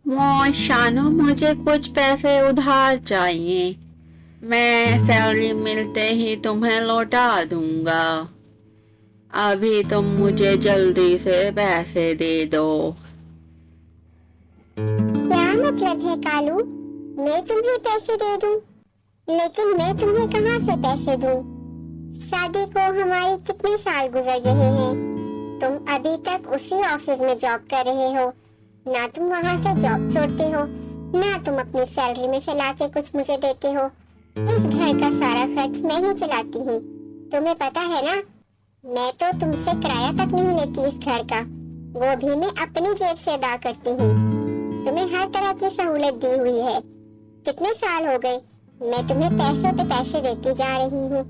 शानू, मुझे कुछ पैसे उधार चाहिए। मैं सैलरी मिलते ही तुम्हें लौटा दूंगा। अभी तुम मुझे जल्दी से पैसे दे दो। क्या मतलब है कालू? मैं तुम्हें पैसे दे दूं? लेकिन मैं तुम्हें कहाँ से पैसे दूं? शादी को हमारी कितने साल गुजर रहे हैं। तुम अभी तक उसी ऑफिस में जॉब कर रहे हो। ना तुम वहाँ से जॉब छोड़ते हो, ना तुम अपनी सैलरी में से लाके कुछ मुझे देते हो। इस घर का सारा खर्च मैं ही चलाती हूँ। तुम्हें पता है ना, मैं तो तुमसे किराया तक नहीं लेती इस घर का, वो भी मैं अपनी जेब से अदा करती हूँ। तुम्हें हर तरह की सहूलत दी हुई है। कितने साल हो गए मैं तुम्हें पैसे पे पैसे देती जा रही हूँ,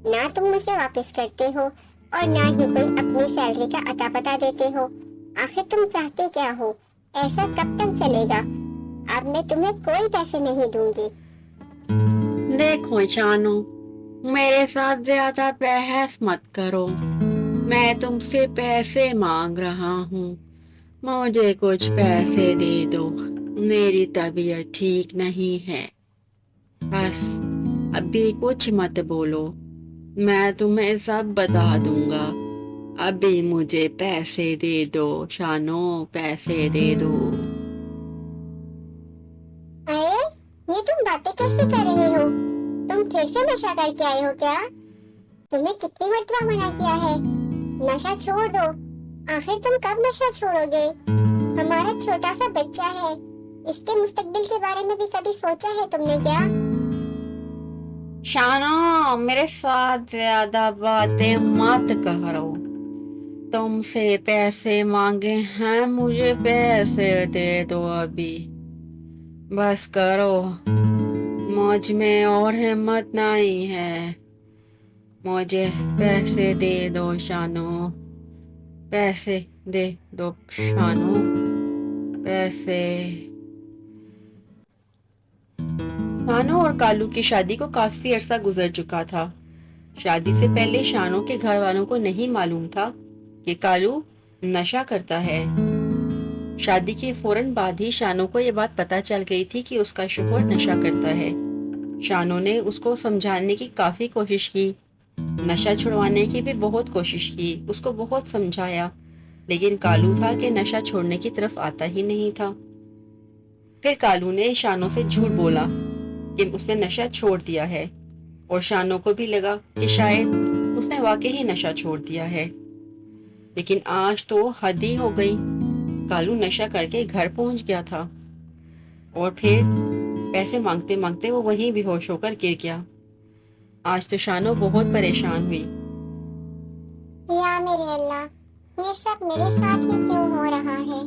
ना तुम मुझे वापस करते हो और ना ही कोई अपनी सैलरी का अता पता देते हो। आखिर तुम चाहते क्या हो? ऐसा कब तक चलेगा? अब मैं तुम्हें कोई पैसे नहीं दूंगी। देखो शानू, मेरे साथ ज्यादा बहस मत करो। मैं तुमसे पैसे मांग रहा हूँ। मुझे कुछ पैसे दे दो। मेरी तबीयत ठीक नहीं है। बस अभी कुछ मत बोलो, मैं तुम्हें सब बता दूंगा। अभी मुझे पैसे दे दो शानो, पैसे दे दो। अरे, ये तुम बातें कैसे कर रहे हो? तुम फिर से नशा करके आए हो क्या? तुम्हें कितनी मर्तबा मना किया है, नशा छोड़ दो। आखिर तुम कब नशा छोड़ोगे? हमारा छोटा सा बच्चा है, इसके मुस्तकबिल के बारे में भी कभी सोचा है तुमने क्या? शानो, मेरे साथ ज्यादा बातें मत करो। तुमसे पैसे मांगे हैं, मुझे पैसे दे दो अभी। बस करो, मुझ में और हिम्मत नहीं है। मुझे पैसे दे दो शानो, पैसे दे दो शानो, पैसे। शानो और कालू की शादी को काफी अरसा गुजर चुका था। शादी से पहले शानो के घर वालों को नहीं मालूम था कि कालू नशा करता है। शादी के फौरन बाद ही शानो को ये बात पता चल गई थी कि उसका शौहर नशा करता है। शानो ने उसको समझाने की काफी कोशिश की, नशा छुड़वाने की भी बहुत कोशिश की, उसको बहुत समझाया, लेकिन कालू था कि नशा छोड़ने की तरफ आता ही नहीं था। फिर कालू ने शानो से झूठ बोला कि उसने नशा छोड़ दिया है, और शानो को भी लगा कि शायद उसने वाकई ही नशा छोड़ दिया है। लेकिन आज तो हद ही हो गई। कालू नशा करके घर पहुंच गया था और फिर पैसे मांगते मांगते वो वहीं बेहोश होकर गिर गया। आज तो शानो बहुत परेशान हुई। या मेरे अल्लाह, ये सब मेरे साथ ही क्यों हो रहा है?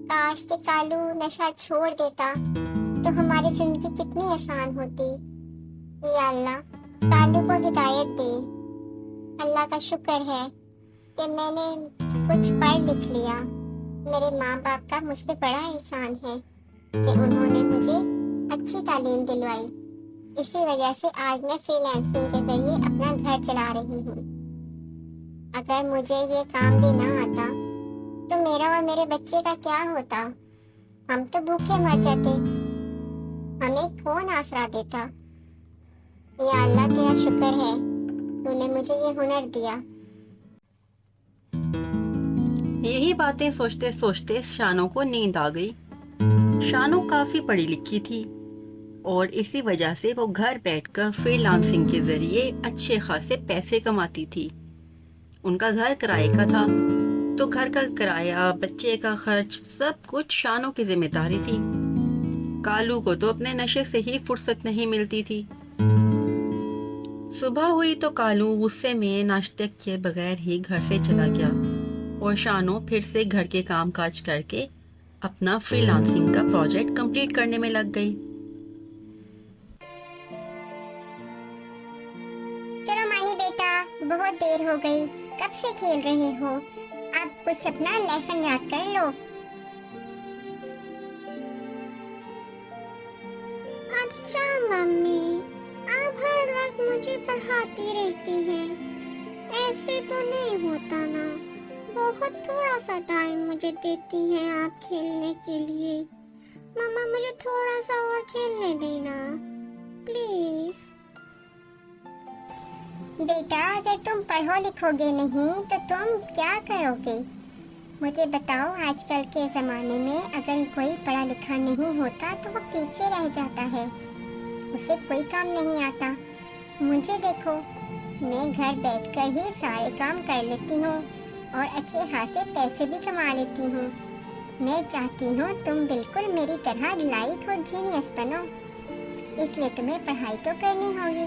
काश कि कालू नशा छोड़ देता तो हमारी जिंदगी कितनी आसान होती। या अल्लाह, कालू को हिदायत दे। अल्लाह का शुक्र है कि मैंने कुछ पढ़ लिख लिया। मेरे माँ बाप का मुझ पे बड़ा एहसान है कि उन्होंने मुझे अच्छी तालीम दिलवाई। इसी वजह से आज मैं फ्रीलांसिंग के जरिए अपना घर चला रही हूँ। अगर मुझे ये काम भी ना आता तो मेरा और मेरे बच्चे का क्या होता? हम तो भूखे मर जाते। हमें कौन आसरा देता? या अल्लाह, तेरा शुक्र है, तूने मुझे ये हुनर दिया। यही बातें सोचते सोचते शानो को नींद आ गई। शानो काफी पढ़ी लिखी थी और इसी वजह से वो घर बैठकर फ्रीलांसिंग के जरिए अच्छे खासे पैसे कमाती थी। उनका घर किराए का था, तो घर का किराया, बच्चे का खर्च, सब कुछ शानो की जिम्मेदारी थी। कालू को तो अपने नशे से ही फुर्सत नहीं मिलती थी। सुबह हुई तो कालू गुस्से में नाश्ते के बगैर ही घर से चला गया और शानो फिर से घर के काम काज करके अपना फ्रीलांसिंग का प्रोजेक्ट कंप्लीट करने में लग गई। चलो मानी बेटा, बहुत देर हो गई, कब से खेल रहे हो? अब कुछ अपना लेसन याद कर लो। अच्छा मम्मी, आप हर वक्त मुझे पढ़ाती रहती हैं। ऐसे तो नहीं होता ना। बहुत थोड़ा सा टाइम मुझे देती हैं आप खेलने के लिए। मम्मा मुझे थोड़ा सा और खेलने देना प्लीज। बेटा अगर तुम पढ़ो लिखोगे नहीं तो तुम क्या करोगे? मुझे बताओ, आजकल के ज़माने में अगर कोई पढ़ा लिखा नहीं होता तो वो पीछे रह जाता है, उसे कोई काम नहीं आता। मुझे देखो, मैं घर बैठकर ही सारे काम कर लेती हूँ और अच्छे खासे पैसे भी कमा लेती हूँ। मैं चाहती हूँ तुम बिल्कुल मेरी तरह लाइक और जीनियस बनो, इसलिए तुम्हें पढ़ाई तो करनी होगी।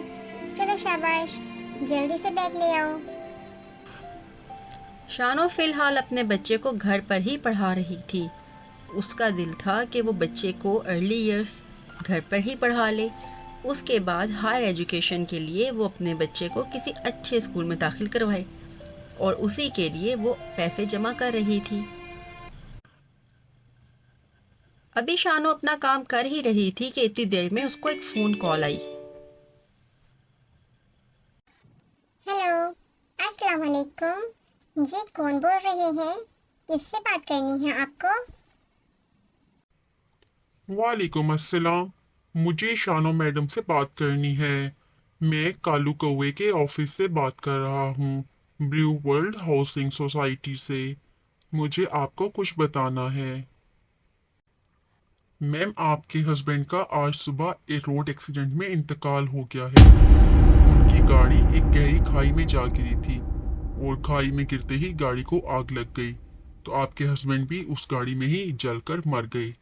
चलो शाबाश, जल्दी से बैग ले आओ। शानो फिलहाल अपने बच्चे को घर पर ही पढ़ा रही थी। उसका दिल था कि वो बच्चे को अर्ली ईयर्स घर पर ही पढ़ा ले, उसके बाद हायर एजुकेशन के लिए वो अपने बच्चे को किसी अच्छे स्कूल में दाखिल करवाए, और उसी के लिए वो पैसे जमा कर रही थी। अभी शानो अपना काम कर ही रही थी कि इतनी देर में उसको एक फ़ोन कॉल आई। हेलो, अस्सलाम वालेकुम। जी, कौन बोल रहे हैं? किससे बात करनी है आपको? वालेकुम अस्सलाम, मुझे शानो मैडम से बात करनी है। मैं कालू कौवे के ऑफिस से बात कर रहा हूँ, ब्लू वर्ल्ड हाउसिंग सोसाइटी से। मुझे आपको कुछ बताना है। मैम, आपके हस्बैंड का आज सुबह एक रोड एक्सीडेंट में इंतकाल हो गया है। उनकी गाड़ी एक गहरी खाई में जा गिरी थी और खाई में गिरते ही गाड़ी को आग लग गई, तो आपके हस्बैंड भी उस गाड़ी में ही जलकर मर गए।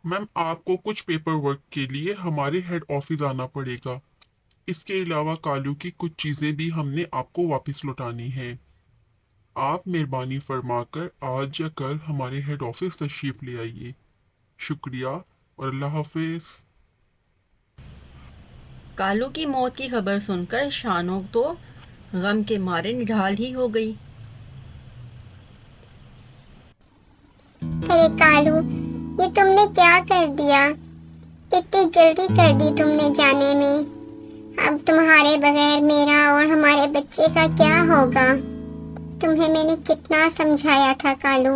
मैम, आपको कुछ पेपर वर्क के लिए हमारे हेड ऑफिस आना पड़ेगा। इसके अलावा कालू की कुछ चीज़ें भी हमने आपको वापस लौटानी है। आप मेहरबानी फरमाकर आज या कल हमारे हेड ऑफिस तशरीफ ले आइए। शुक्रिया और अल्लाह हाफिज। कालू की मौत की खबर सुनकर शानो तो गम के मारे निढाल ही हो गई। अरे कालू, ये तुमने क्या कर दिया? इतनी जल्दी कर दी तुमने जाने में। अब तुम्हारे बगैर मेरा और हमारे बच्चे का क्या होगा? तुम्हें मैंने कितना समझाया था कालू,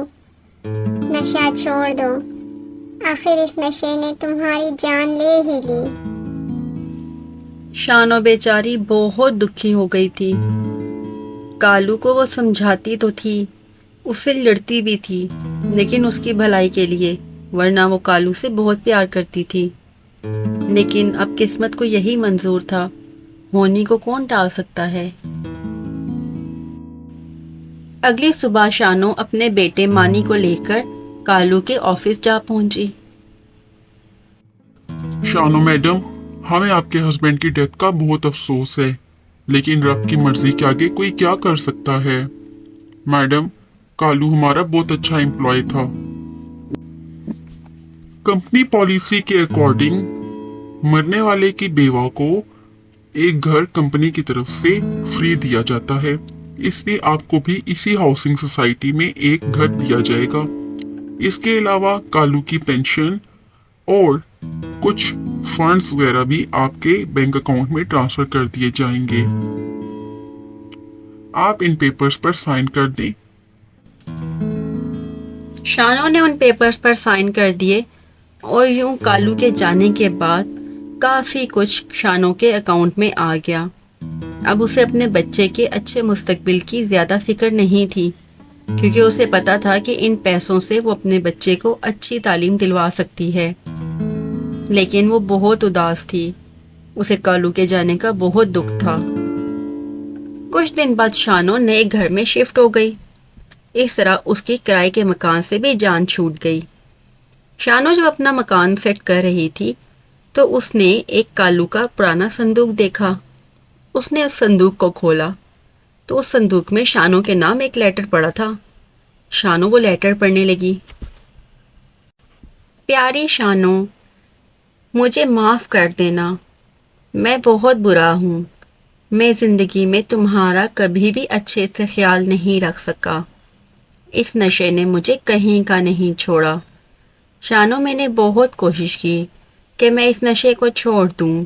नशा छोड़ दो। आखिर इस नशे ने तुम्हारी जान ले ही ली। शानो बेचारी बहुत दुखी हो गई थी। कालू को वो समझाती तो थी, उससे लड़ती भी थी, लेकिन उसकी भलाई के लिए, वरना वो कालू से बहुत प्यार करती थी। लेकिन अब किस्मत को यही मंजूर था, होनी को कौन टाल सकता है। अगली सुबह शानो अपने बेटे मानी को लेकर कालू के ऑफिस जा पहुंची। शानो मैडम, हमें आपके हस्बैंड की डेथ का बहुत अफसोस है, लेकिन रब की मर्जी के आगे कोई क्या कर सकता है। मैडम, कालू हमारा बहुत अच्छा एम्प्लॉय था। कंपनी पॉलिसी के अकॉर्डिंग मरने वाले की बेवा को एक घर कंपनी की तरफ से फ्री दिया जाता है, इसलिए आपको भी इसी हाउसिंग सोसाइटी में एक घर दिया जाएगा। इसके अलावा कालू की पेंशन और कुछ फंड्स वगैरह भी आपके बैंक अकाउंट में ट्रांसफर कर दिए जाएंगे। आप इन पेपर्स पर साइन कर दें। शानो ने उन पेपर्स पर साइन कर दिए और यूं कालू के जाने के बाद काफ़ी कुछ शानो के अकाउंट में आ गया। अब उसे अपने बच्चे के अच्छे मुस्तकबिल की ज़्यादा फिक्र नहीं थी, क्योंकि उसे पता था कि इन पैसों से वो अपने बच्चे को अच्छी तालीम दिलवा सकती है। लेकिन वो बहुत उदास थी, उसे कालू के जाने का बहुत दुख था। कुछ दिन बाद शानो नए घर में शिफ्ट हो गई। इस तरह उसकी किराए के मकान से भी जान छूट गई। शानो जब अपना मकान सेट कर रही थी तो उसने एक कालू का पुराना संदूक देखा। उसने उस संदूक को खोला तो उस संदूक में शानो के नाम एक लेटर पड़ा था। शानो वो लेटर पढ़ने लगी। प्यारी शानो, मुझे माफ़ कर देना, मैं बहुत बुरा हूँ। मैं ज़िंदगी में तुम्हारा कभी भी अच्छे से ख्याल नहीं रख सका। इस नशे ने मुझे कहीं का नहीं छोड़ा। शानो, मैंने बहुत कोशिश की कि मैं इस नशे को छोड़ दूँ,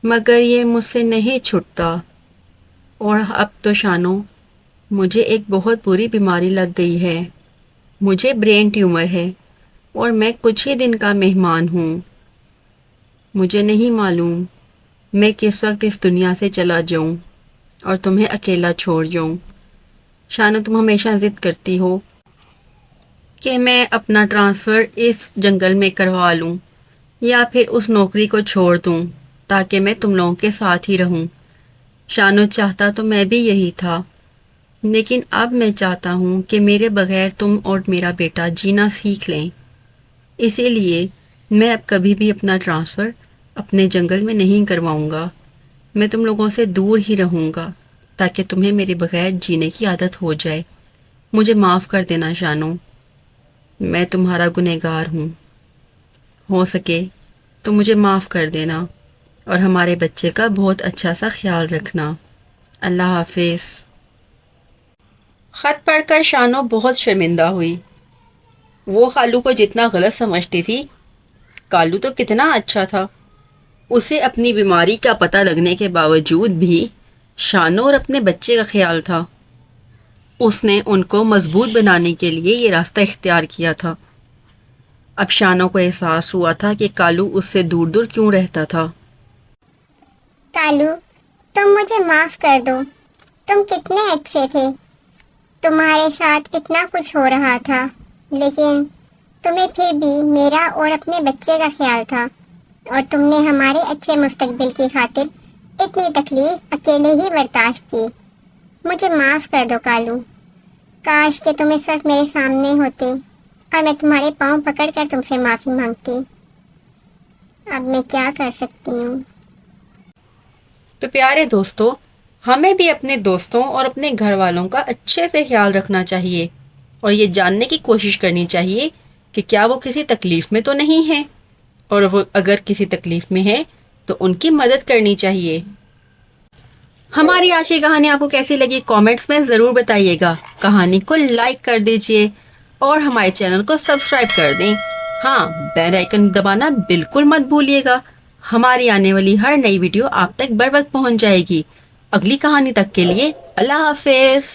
मगर ये मुझसे नहीं छूटता। और अब तो शानो, मुझे एक बहुत बुरी बीमारी लग गई है। मुझे ब्रेन ट्यूमर है اور میں کچھ ہی دن کا مہمان ہوں. مجھے نہیں معلوم میں کس وقت اس دنیا سے چلا جاؤں اور تمہیں اکیلا چھوڑ جاؤں. شانو تم ہمیشہ ضد کرتی ہو کہ میں اپنا ٹرانسفر اس جنگل میں کروا لوں یا پھر اس نوکری کو چھوڑ دوں تاکہ میں تم لوگوں کے ساتھ ہی رہوں. شانو چاہتا تو میں بھی یہی تھا، لیکن اب میں چاہتا ہوں کہ میرے بغیر تم اور میرا بیٹا جینا سیکھ لیں. اسی لیے میں اب کبھی بھی اپنا ٹرانسفر اپنے جنگل میں نہیں کرواؤں گا. میں تم لوگوں سے دور ہی رہوں گا تاکہ تمہیں میرے بغیر جینے کی عادت ہو جائے. مجھے معاف کر دینا شانو، میں تمہارا گنہگار ہوں. ہو سکے تو مجھے معاف کر دینا اور ہمارے بچے کا بہت اچھا سا خیال رکھنا. اللہ حافظ. خط پڑھ کر شانو بہت شرمندہ ہوئی. وہ خالو کو جتنا غلط سمجھتی تھی، کالو تو کتنا اچھا تھا. اسے اپنی بیماری کا پتہ لگنے کے باوجود بھی شانو اور اپنے بچے کا خیال تھا. اس نے ان کو مضبوط بنانے کے لیے یہ راستہ اختیار کیا تھا. اب شانو کو احساس ہوا تھا کہ کالو اس سے دور دور کیوں رہتا تھا. کالو، تم مجھے معاف کر دو. تم کتنے اچھے تھے. تمہارے ساتھ اتنا کچھ ہو رہا تھا، لیکن تمہیں پھر بھی میرا اور اپنے بچے کا خیال تھا، اور تم نے ہمارے اچھے مستقبل کی خاطر اتنی تکلیف اکیلے ہی برداشت کی. مجھے معاف کر دو کالو. کاش کہ تم اس وقت میرے سامنے ہوتے اور میں تمہارے پاؤں پکڑ کر تم سے معافی مانگتی. اب میں کیا کر سکتی ہوں. تو پیارے دوستو، ہمیں بھی اپنے دوستوں اور اپنے گھر والوں کا اچھے سے خیال رکھنا چاہیے اور یہ جاننے کی کوشش کرنی چاہیے کہ کیا وہ کسی تکلیف میں تو نہیں ہے، اور وہ اگر کسی تکلیف میں ہے تو ان کی مدد کرنی چاہیے. ہماری آج کی کہانی آپ کو کیسی لگی کامنٹس میں ضرور بتائیے گا. کہانی کو لائک کر دیجئے اور ہمارے چینل کو سبسکرائب کر دیں. ہاں، بیل آئیکن دبانا بالکل مت بھولیے گا. ہماری آنے والی ہر نئی ویڈیو آپ تک بر وقت پہنچ جائے گی. اگلی کہانی تک کے لیے اللہ حافظ.